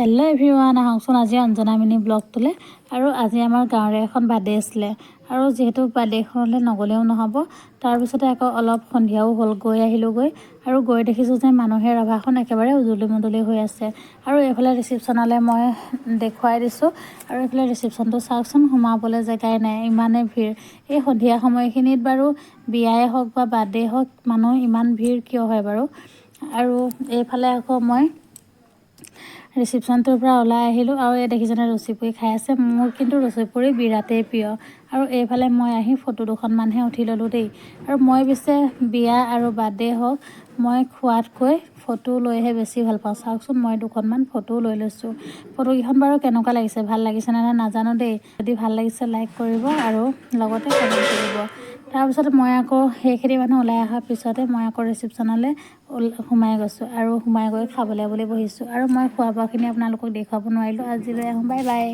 Hello' everyone, আহকচোন আজি Anjana mini ব্লগটোলৈ। আৰু আজি আমাৰ গাঁৱৰে এখন বাৰ্থডে আছিলে, আৰু যিহেতু বাৰ্থডেখনলৈ নগ'লেও নহ'ব, তাৰপিছতে আকৌ অলপ সন্ধিয়াও হ'ল, গৈ আহিলোঁগৈ। আৰু গৈ দেখিছোঁ যে মানুহে ৰভাখন একেবাৰে উজলি মুদলি হৈ আছে। আৰু এইফালে ৰিচিপশ্যনলৈ মই দেখুৱাই দিছোঁ, আৰু এইফালে ৰিচিপশ্যনটো চাওকচোন, সোমাবলৈ জেগাই নাই, ইমানেই ভিৰ। এই সন্ধিয়া সময়খিনিত বাৰু বিয়াই হওক বা বাৰ্থডে হওক, মানুহ ইমান ভিৰ কিয় হয় বাৰু। আৰু এইফালে আকৌ মই ৰিচিপশ্যনটোৰ পৰা ওলাই আহিলোঁ, আৰু এই দেখিছেনে ৰচী-পুৰি খাই আছে। মোৰ কিন্তু ৰচী-পুৰি বিৰাটেই প্ৰিয়। আৰু এইফালে মই আহি ফটো দুখনমানহে উঠি ল'লোঁ দেই। আৰু মই পিছে বিয়া আৰু বাৰ্থডে হওক, মই খোৱাতকৈ ফটো লৈহে বেছি ভাল পাওঁ। চাওকচোন, মই দুখনমান ফটোও লৈ লৈছোঁ। ফটোকেইখন বাৰু কেনেকুৱা লাগিছে, ভাল লাগিছেনে নাই নাজানো দেই। যদি ভাল লাগিছে লাইক কৰিব আৰু লগতে কমেণ্ট কৰিব। তাৰপিছতে মই আকৌ সেইখিনি মানুহ ওলাই অহাৰ পিছতে মই আকৌ ৰিচিপশ্যনলৈ সোমাই গৈছোঁ, আৰু সোমাই গৈ খাবলৈ বুলি বহিছোঁ। আৰু মই খোৱা বোৱাখিনি আপোনালোকক দেখুৱাব নোৱাৰিলোঁ। আজিলৈ আহোঁ, বাই বাই।